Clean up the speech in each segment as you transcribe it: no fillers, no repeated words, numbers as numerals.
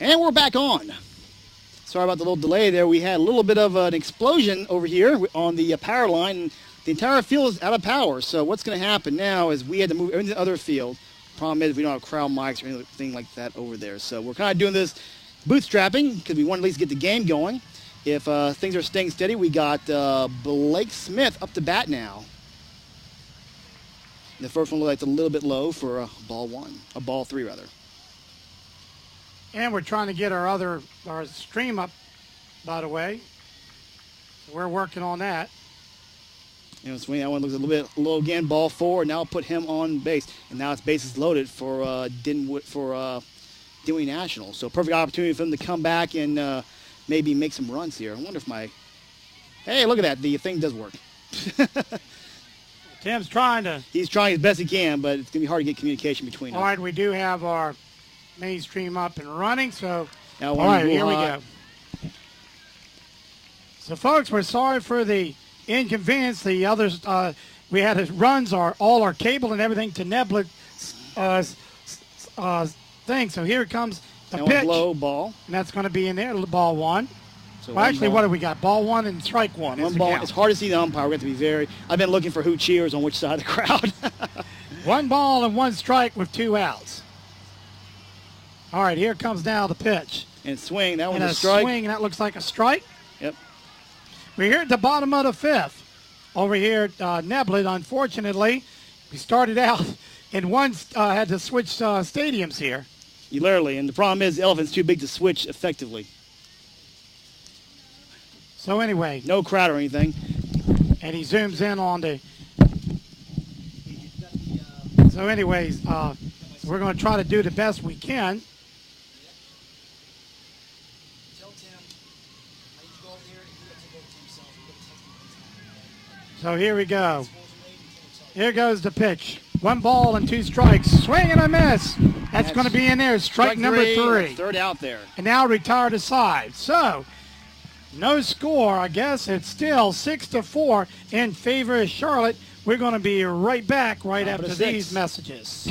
And we're back on. Sorry about the little delay there. We had a little bit of an explosion over here on the power line. The entire field is out of power. So what's going to happen now is we had to move everything to the other field. Problem is we don't have crowd mics or anything like that over there. So we're kind of doing this bootstrapping because we want to at least get the game going. If things are staying steady, we got Blake Smith up to bat now. The first one looks like it's a little bit low for ball three rather. And we're trying to get our stream up, by the way. So we're working on that. And swing that one looks a little bit low again. Ball four. Now put him on base, and now it's bases loaded for Dinnwiddie National. So perfect opportunity for them to come back and maybe make some runs here. I wonder if hey, look at that. The thing does work. Tim's trying to. He's trying as best he can, but it's gonna be hard to get communication between us. All right, we do have our mainstream up and running, so now, all right, here we go. So folks, we're sorry for the inconvenience. The others, we had all our cable and everything to Neblet thing. So here it comes the pitch. Low ball, and that's going to be in there. Ball one. So well, actually, what do we got? Ball one and strike one. One ball. It's hard to see the umpire. We have to be I've been looking for who cheers on which side of the crowd. 1 ball and 1 strike with 2 outs. All right, here comes now the pitch. And swing. That one's a strike. Swing, that looks like a strike. Yep. We're here at the bottom of the 5th. Over here at Neblet, unfortunately, we started out and had to switch stadiums here. Literally, and the problem is the elephant's too big to switch effectively. So anyway. No crowd or anything. And he zooms in on the... So anyways, we're going to try to do the best we can. So here we go. Here goes the pitch. 1 ball and 2 strikes. Swing and a miss. That's going to be in there. Strike number 3. Third out there. And now retired aside. So, no score. I guess it's still 6-4 in favor of Charlotte. We're going to be right back right after these messages.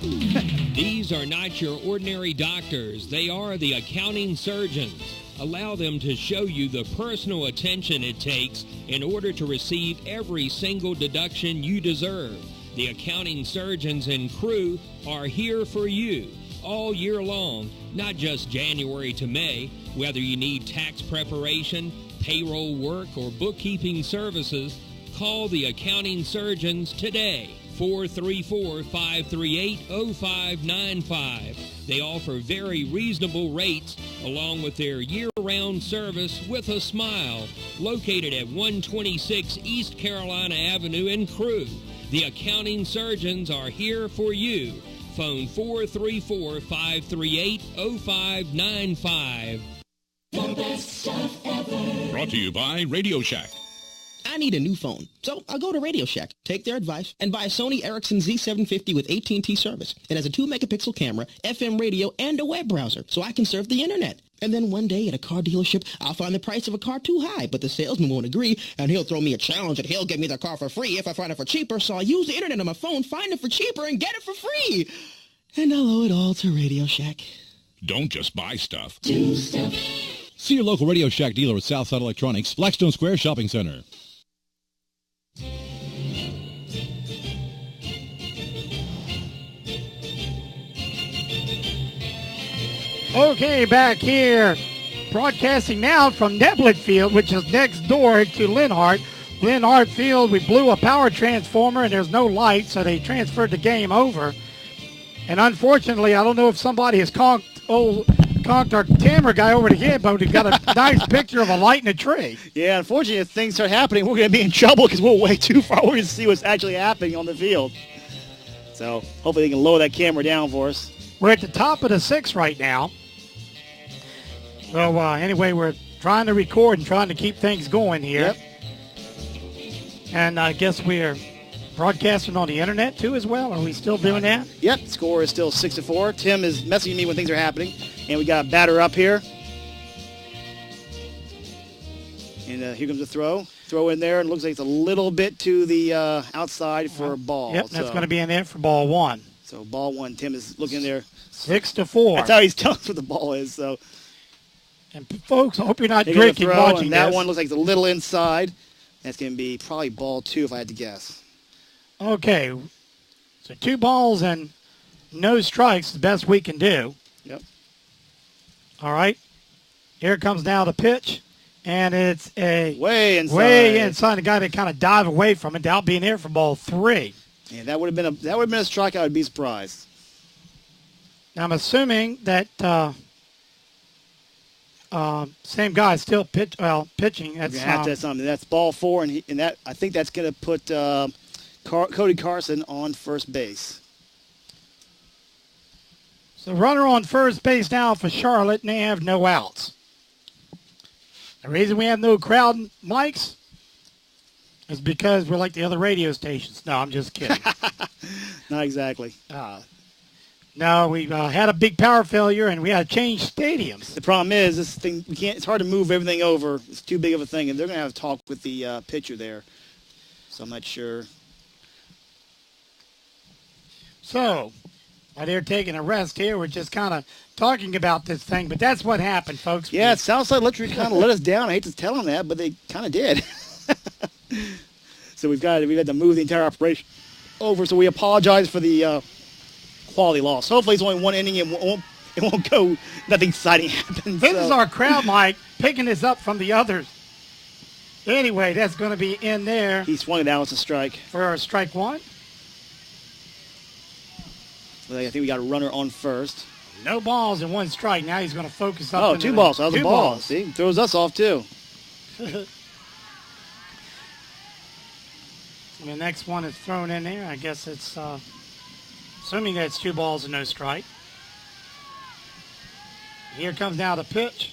These are not your ordinary doctors. They are the accounting surgeons. Allow them to show you the personal attention it takes in order to receive every single deduction you deserve. The accounting surgeons and crew are here for you all year long, not just January to May. Whether you need tax preparation, payroll work, or bookkeeping services, call the accounting surgeons today. 434-538-0595. They offer very reasonable rates along with their year-round service with a smile. Located at 126 East Carolina Avenue in Crewe. The accounting surgeons are here for you. Phone 434-538-0595. The best stuff ever. Brought to you by Radio Shack. I need a new phone, so I'll go to Radio Shack, take their advice, and buy a Sony Ericsson Z750 with AT&T service. It has a 2-megapixel camera, FM radio, and a web browser, so I can surf the internet. And then one day at a car dealership, I'll find the price of a car too high, but the salesman won't agree, and he'll throw me a challenge and he'll give me the car for free if I find it for cheaper, so I'll use the internet on my phone, find it for cheaper, and get it for free. And I'll owe it all to Radio Shack. Don't just buy stuff. Do stuff. See your local Radio Shack dealer at Southside Electronics, Blackstone Square Shopping Center. Okay, back here, broadcasting now from Neblet Field, which is next door to Linhart. Linhart Field, we blew a power transformer, and there's no light, so they transferred the game over. And unfortunately, I don't know if somebody has conked our camera guy over the head, but we've got a nice picture of a light in a tree. Yeah, unfortunately, if things start happening, we're going to be in trouble because we're way too far away to see what's actually happening on the field. So hopefully they can lower that camera down for us. We're at the top of the 6th right now. So anyway, we're trying to record and trying to keep things going here. Yep. And I guess we're broadcasting on the internet too as well. Are we still doing that? Yep, score is still 6-4. Tim is messaging me when things are happening. And we got a batter up here. And here comes the throw. Throw in there, and looks like it's a little bit to the outside for a ball. Yep, that's going to be in there for ball 1. So So ball one, Tim is looking there. 6-4. That's how he's telling us what the ball is. So And folks, I hope you're not they're gonna drinking throw, watching and that this. one looks like it's a little inside. That's going to be probably ball two if I had to guess. Okay, so 2 balls and no strikes is the best we can do. Yep. All right. Here comes now the pitch, and it's a Way inside. way inside. The guy that kind of dive away from it, without being there for ball 3. Yeah, that would have been a strikeout. I'd be surprised. Now I'm assuming that same guy is still pitching. That's Something. That's ball 4, and that I think that's going to put Cody Carson on first base. so runner on first base now for Charlotte, and they have no outs. The reason we have no crowd mics is because we're like the other radio stations. No, I'm just kidding. Not exactly. No, we had a big power failure, and we had to change stadiums. The problem is this thing. We can't. It's hard to move everything over. It's too big of a thing, and they're going to have to talk with the pitcher there. So I'm not sure. So, while they're taking a rest here, we're just kind of talking about this thing, but that's what happened, folks. Yeah, it sounds like Electric kind of let us down. I hate to tell them that, but they kind of did. So we've had to move the entire operation over. So we apologize for the quality loss. Hopefully, it's only one inning. It won't go. Nothing exciting happens. This is our crowd mic picking this up from the others. Anyway, that's going to be in there. He swung it out. It's a strike. For our strike 1. I think we got a runner on first. No balls and 1 strike. Now he's going to focus up. Oh, 2 balls. That was a ball. See, throws us off too. And the next one is thrown in there. I guess it's assuming that's 2 balls and no strike. Here comes now the pitch,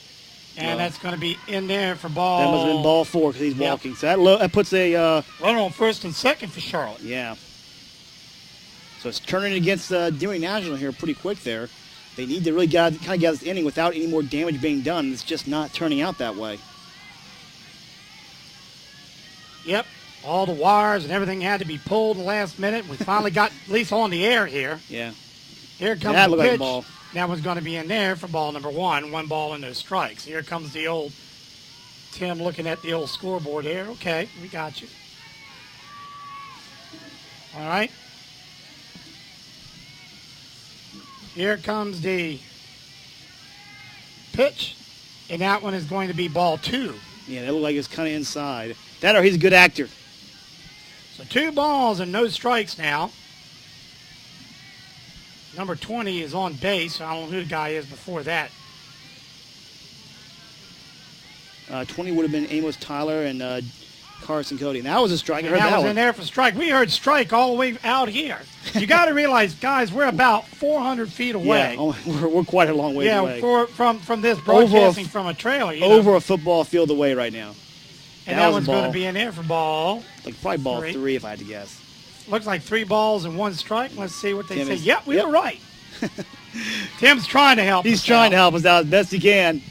and that's going to be in there for ball. That must have been ball 4 because he's walking. So that puts a runner on first and second for Charlotte. Yeah. So it's turning against Dinnwiddie National here pretty quick there. They need to really kind of get this inning without any more damage being done. It's just not turning out that way. Yep. All the wires and everything had to be pulled the last minute. We finally got at least on the air here. Yeah. Here comes that the looked pitch. like a ball. That one's going to be in there for ball number 1. 1 ball and no strikes. Here comes the old Tim looking at the old scoreboard here. Okay, we got you. All right. Here comes the pitch, and that one is going to be ball 2. Yeah, that looked like it's kind of inside. That or he's a good actor. So 2 balls and no strikes now. Number 20 is on base. I don't know who the guy is before that. 20 would have been Amos Tyler and Carson Cody. And that was a strike. I And heard that was one. in there for strike. We heard strike all the way out here. You got to realize, guys, we're about 400 feet away. Yeah, we're quite a long way away. From this broadcasting from a trailer. Over a football field away right now. And that one's going to be in there for ball. Like probably ball 3. 3 if I had to guess. Looks like 3 balls and 1 strike. Let's see what they Tim say. is- Yep, we were right. Tim's trying to help He's us trying out. to help us out as best he can.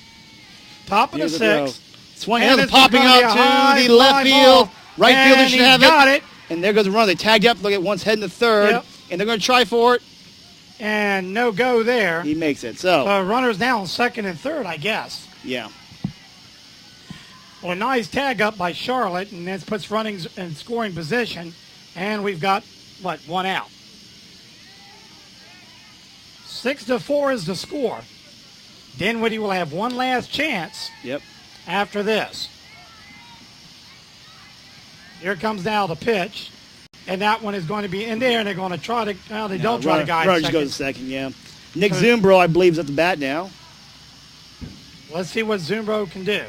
Top of Here's the the 6th. Swung And out, it's popping gonna be a up high to the left fly field. ball. Right And fielder should he have got it. And there goes the run. They tagged up. Look at one's heading to third. Yep. And they're going to try for it. And no go there. He makes it. So, Runners now on second and third, I guess. yeah. Well, a nice tag up by Charlotte, and this puts runnings in scoring position. And we've got, 1 out. 6-4 is the score. Dinnwiddie will have one last chance Yep. after this. Here comes now the pitch. And that one is going to be in there, and they're going to try to, they don't try to guide Runner second. goes to second, yeah. Nick Zumbro, I believe, is at the bat now. Let's see what Zumbro can do.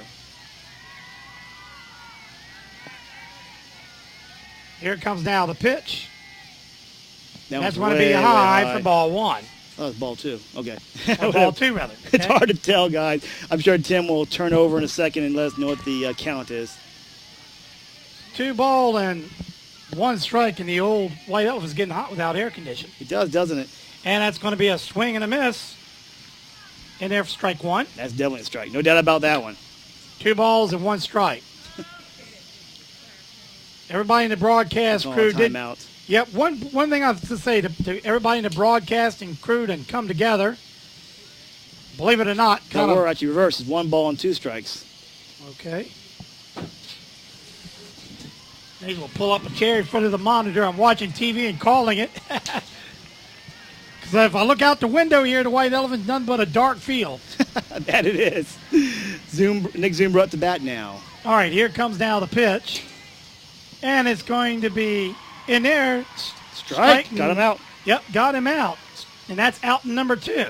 Here comes now the pitch. That's going to be high for ball 1. Oh, it's ball 2. Okay. Or ball 2, rather. It's Okay? hard to tell, guys. I'm sure Tim will turn over in a second and let us know what the count is. 2 ball and 1 strike, and the old White Elf is getting hot without air conditioning. It does, doesn't it? And that's going to be a swing and a miss in there for strike 1. That's definitely a strike. No doubt about that one. 2 balls and 1 strike. Everybody in the broadcast Call crew a did. timeout. Yep. One thing I have to say to everybody in the broadcasting crew to come together. Believe it or not, No, we're actually reversed. It's 1 ball and 2 strikes. Okay. Maybe we'll pull up a chair in front of the monitor. I'm watching TV and calling it. Because if I look out the window here, the White Elephant's nothing but a dark field. That it is. Nick Zoom brought the bat now. All right, here comes now the pitch. And it's going to be in there. Strike. Got him out. Yep, got him out. And that's out in number 2.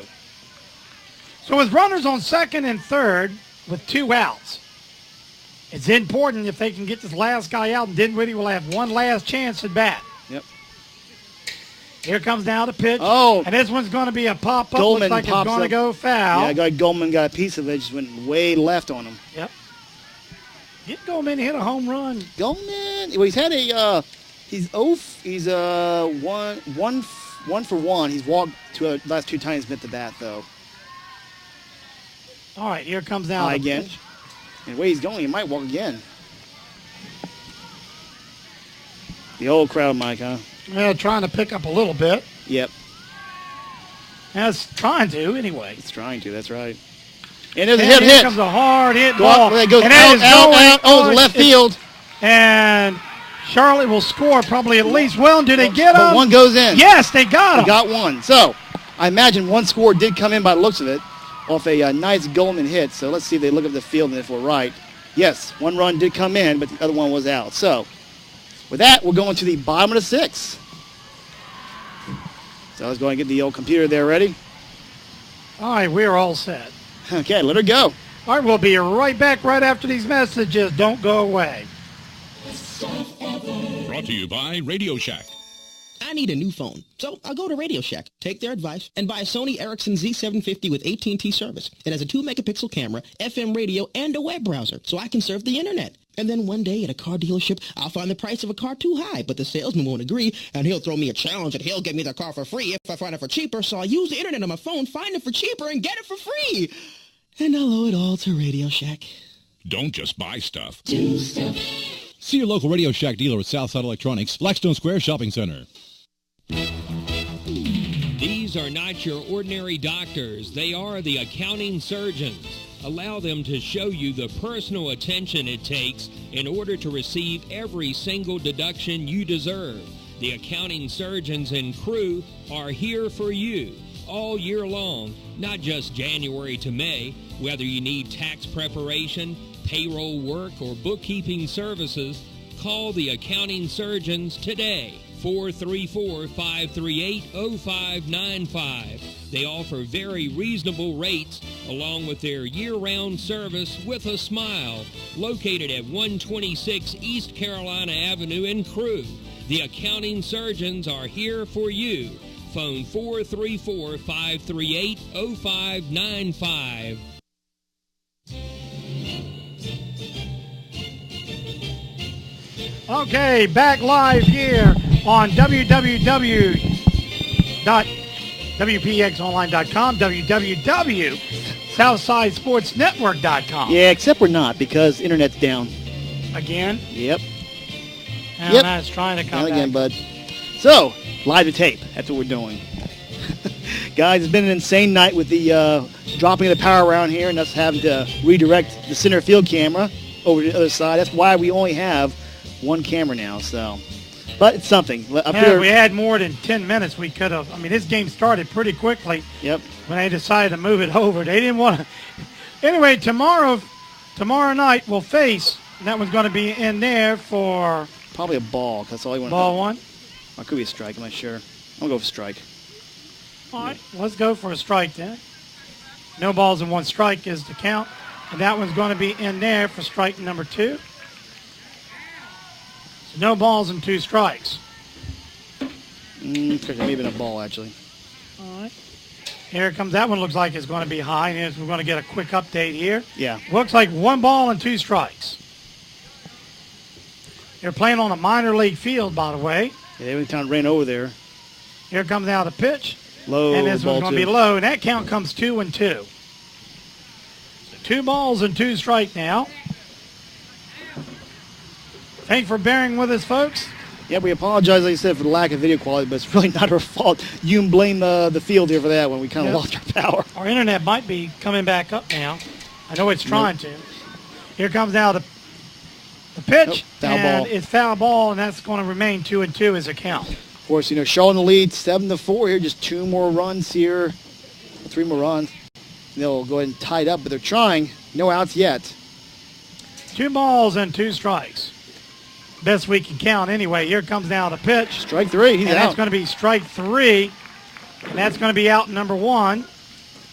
So with runners on second and third with 2 outs, it's important if they can get this last guy out, and Dinnwiddie will have one last chance at bat. Yep. Here comes now the pitch. Oh. And this one's going to be a pop-up. Goldman Looks like it's going to go foul. Yeah, Goldman got a piece of it. Just went way left on him. Yep. Get Goldman to hit a home run. Goldman. Well, he's had a. He's 1 for 1. He's walked last 2 times. Hit the bat though. All right, here comes now the again. pitch. And the way he's going, he might walk again. The old crowd, Mike, huh? Yeah, trying to pick up a little bit. Yep. That's trying to, anyway. It's trying to, that's right. And there's a Here hit. comes a hard hit Go ball. out, it goes and that is out. Oh, it's left field. And Charlotte will score probably at least. Well, do they get But him? one goes in. Yes, they got him. They got one. So, I imagine one score did come in by the looks of it off a nice Goldman hit. So, let's see if they look at the field and if we're right. Yes, one run did come in, but the other one was out. So, with that, we're going to the bottom of the 6th. So, I was going to get the old computer there ready. All right, we're all set. Okay, let her go. All right, we'll be right back right after these messages. Don't go away. Brought to you by Radio Shack. I need a new phone, so I'll go to Radio Shack, take their advice, and buy a Sony Ericsson Z750 with AT&T service. It has a 2-megapixel camera, FM radio, and a web browser, so I can surf the internet. And then one day at a car dealership, I'll find the price of a car too high, but the salesman won't agree, and he'll throw me a challenge and he'll give me the car for free if I find it for cheaper, so I'll use the internet on my phone, find it for cheaper, and get it for free. And I'll owe it all to Radio Shack. Don't just buy stuff. Do stuff. See your local Radio Shack dealer at Southside Electronics, Blackstone Square Shopping Center. These are not your ordinary doctors. They are the accounting surgeons. Allow them to show you the personal attention it takes in order to receive every single deduction you deserve. The accounting surgeons and crew are here for you all year long, not just January to May. Whether you need tax preparation, payroll work, or bookkeeping services, call the accounting surgeons today. 434-538-0595. They offer very reasonable rates along with their year-round service with a smile. Located at 126 East Carolina Avenue in Crewe. The accounting surgeons are here for you. Phone 434-538-0595. Okay, back live here on www.wpxonline.com, www.southsidesportsnetwork.com. Yeah, except we're not because internet's down. Again? Yep. And Yep. that's trying to come Down again, back. bud. So, live to tape. That's what we're doing. Guys, it's been an insane night with the dropping of the power around here and us having to redirect the center field camera over to the other side. That's why we only have one camera now, so. But it's something. Up Yeah, here, if we had more than 10 minutes, we could have. I mean, this game started pretty quickly. Yep. When they decided to move it over. They didn't want to. Anyway, tomorrow night we'll face, and that one's going to be in there for Probably a ball. That's all you want. ball one. Or it could be a strike. I'm not sure. I'm going to go for strike. All right, let's go for a strike then. No balls and one strike is the count. And that one's going to be in there for strike number 2. So no balls and 2 strikes. Maybe in a ball, actually. All right. Here it comes. That one looks like it's going to be high. And we're going to get a quick update here. Yeah. Looks like 1 ball and 2 strikes. They're playing on a minor league field, by the way. Yeah, every time it ran over there. Here comes now the pitch. Low, And this ball one's going to be 2. low. And that count comes 2-2. So 2 balls and 2 strike now. Thanks for bearing with us, folks. Yeah, we apologize, like I said, for the lack of video quality, but it's really not our fault. You can blame the field here for that when we kind of lost our power. Our internet might be coming back up now. I know it's trying to. Here comes now the pitch, foul and ball. it's foul ball, and that's going to remain 2-2 as a count. Of course, Shaw in the lead, 7-4 here. Just 2 more runs here, 3 more runs. They'll go ahead and tie it up, but they're trying. No outs yet. 2 balls and 2 strikes. Best we can count anyway. Here comes now the pitch. Strike 3. He's and out. That's going to be strike 3. And that's going to be out number 1.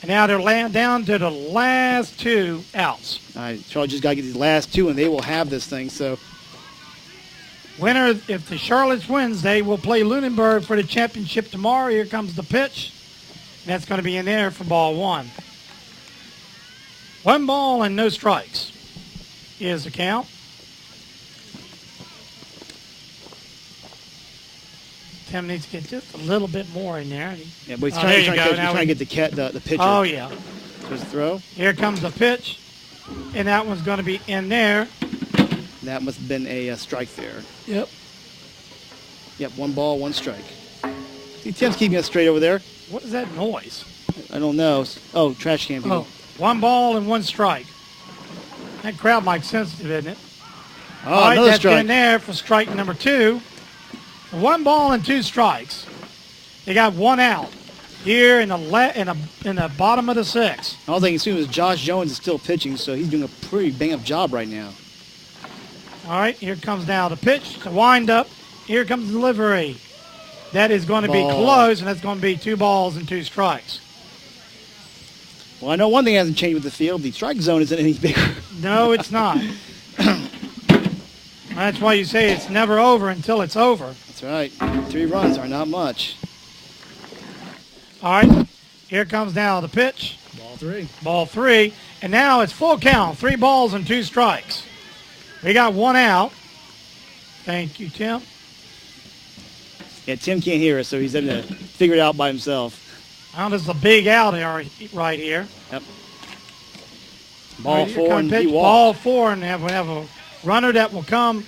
And now they're laying down to the last 2 outs. All right, Charlie just got to get these last 2, and they will have this thing. So Winner, if the Charlottes wins, they will play Lunenburg for the championship tomorrow. Here comes the pitch. And that's going to be in there for ball 1. 1 ball and no strikes is the count. Tim needs to get just a little bit more in there. yeah, but he's Oh, trying, there he's you trying, go. to, Now he's trying we- to get the pitcher. Oh, yeah. So his throw. Here comes the pitch. And that one's going to be in there. That must have been a strike there. Yep. Yep, 1 ball, 1 strike. See, Tim's keeping us straight over there. What is that noise? I don't know. Oh, trash can people. Oh, 1 ball and 1 strike. That crowd mic's sensitive, isn't it? Oh, All right, another that's strike. in there for strike number 2. 1 ball and 2 strikes. They got 1 out here in the bottom of the 6th. All I can assume is Josh Jones is still pitching, so he's doing a pretty bang-up job right now. All right, here comes now the pitch, the wind-up. Here comes the delivery. That is going to be Ball. close, and that's going to be 2 balls and 2 strikes. Well, I know one thing hasn't changed with the field. The strike zone isn't any bigger. No, it's not. That's why you say it's never over until it's over. That's right. 3 runs are not much. All right, here comes now the pitch. Ball 3. Ball 3, and now it's full count, 3 balls and 2 strikes. We got 1 out. Thank you, Tim. Yeah, Tim can't hear us, so he's having to figure it out by himself. Now there's a big out here, right here. Yep. All Ball right, here 4 comes and pitch. he walked. Ball 4, and we have a runner that will come.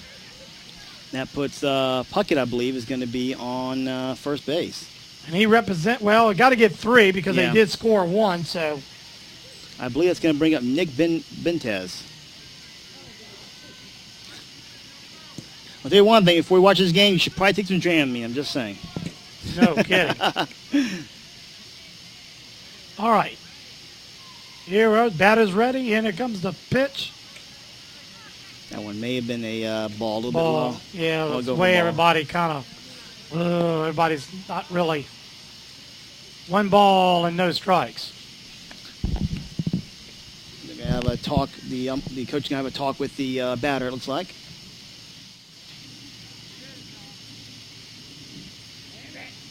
That puts Puckett, I believe, is going to be on first base. And he we got to get 3 because Yeah. they did score 1, so. I believe that's going to bring up Nick Bentez. I'll tell you one thing. If we watch this game, you should probably take some Dramamine. I'm just saying. No kidding. All right. Here, batter's ready, and here comes the pitch. That one may have been a ball, a little bit Ball. low. Yeah, I'll that's go the for way ball. everybody kind of, everybody's not really. 1 ball and no strikes. They're going to have a talk. The coach is going to have a talk with the batter, it looks like.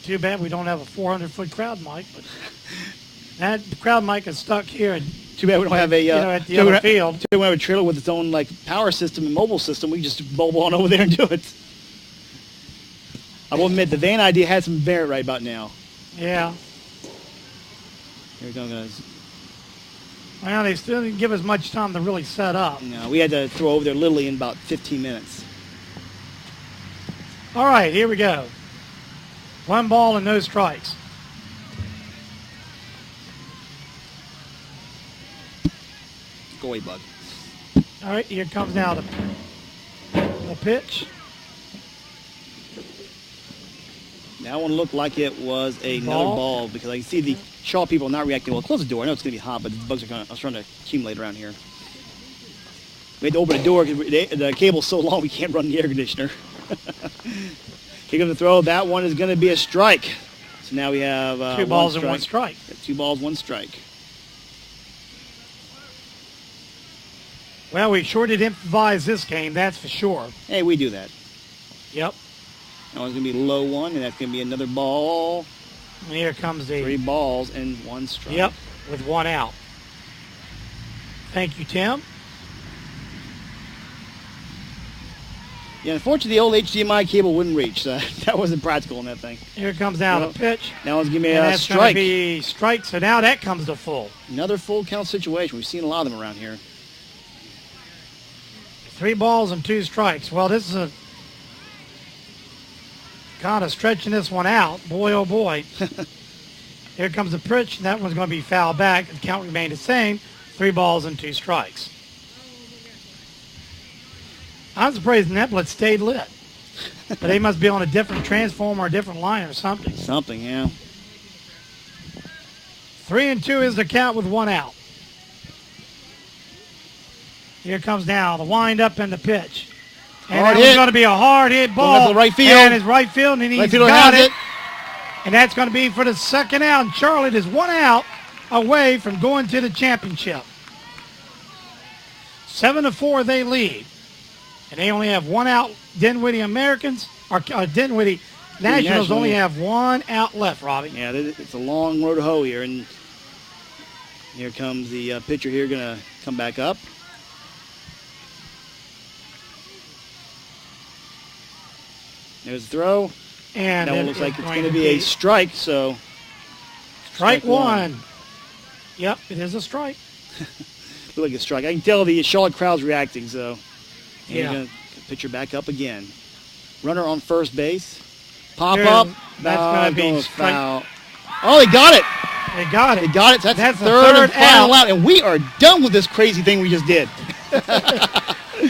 Too bad we don't have a 400-foot crowd mic, but that crowd mic is stuck here. Too bad we don't have a At the other field. Too bad we don't have a trailer with its own power system and mobile system. We can just bulb on over there and do it. I will admit the van idea has some merit right about now. Yeah. Here we go, guys. Well, they still didn't give us much time to really set up. No, we had to throw over there literally in about 15 minutes. All right, here we go. 1 ball and no strikes. Go away, bud. All right, here comes now the pitch. That one looked like it was another ball because I can see the Shaw people not reacting well. Close the door. I know it's going to be hot, but the bugs are starting to accumulate around here. We had to open the door because the cable's so long we can't run the air conditioner. Here comes the throw. That one is going to be a strike. So now we have 2 balls and 1 strike. 2 balls, 1 strike. Well, we sure did improvise this game, that's for sure. Hey, we do that. Yep. That one's going to be low 1, and that's going to be another ball. And here comes the... 3 balls and 1 strike. Yep, with 1 out. Thank you, Tim. Yeah, unfortunately, the old HDMI cable wouldn't reach. So that wasn't practical in that thing. Here comes now the pitch. That one's going to be And a that's going strike. to be strike, so now that comes to full. Another full count situation. We've seen a lot of them around here. 3 balls and 2 strikes. Well, this is kind of stretching this one out. Boy, oh boy. Here comes the pitch, and that one's going to be fouled back. The count remained the same. 3 balls and 2 strikes. I'm surprised Neblet stayed lit. But they must be on a different transformer or a different line or something. Something, yeah. 3-2 is the count with 1 out. Here comes now the wind-up and the pitch. And Hard that was hit. going to be a hard hit Going ball. up to right field. And it's right field, and he's Right fielder got has it. And that's going to be for the second out. And Charlotte is 1 out away from going to the championship. 7-4 they lead. And they only have 1 out. Dinnwiddie Americans, or Dinnwiddie Nationals only have 1 out left, Robbie. Yeah, it's a long road to hoe here. And here comes the pitcher here, going to come back up. There's the throw. And That one looks like it's going to be a strike, so. Strike 1. Yep, it is a strike. Looks like a strike. I can tell the Charlotte crowd's reacting, so. And Yeah. You're going to pitcher back up again. Runner on first base. Pop There, up. that's gonna be going strike. foul. Oh, they got it. They got it. They got it. So that's the third and third final out. And we are done with this crazy thing we just did.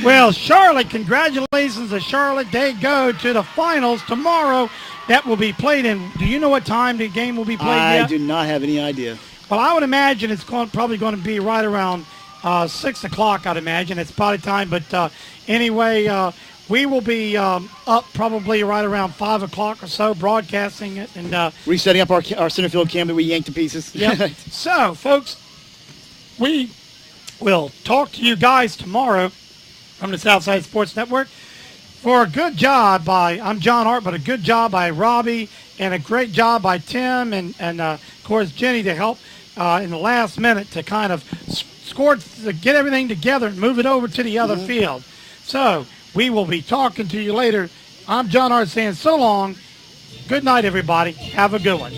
Well, Charlotte, congratulations to Charlotte. They go to the finals tomorrow. That will be played in. Do you know what time the game will be played I yet? do not have any idea. Well, I would imagine it's probably going to be right around 6 o'clock, I'd imagine. It's probably time. But anyway, we will be up probably right around 5 o'clock or so, broadcasting it. And Resetting up our center field cam that we yanked to pieces. Yep. So, folks, we will talk to you guys tomorrow from the Southside Sports Network. For a good job by, I'm John Hart, but a good job by Robbie and a great job by Tim and of course, Jenny to help in the last minute to kind of get everything together and move it over to the other field. So, we will be talking to you later. I'm John Hart saying so long. Good night, everybody. Have a good one.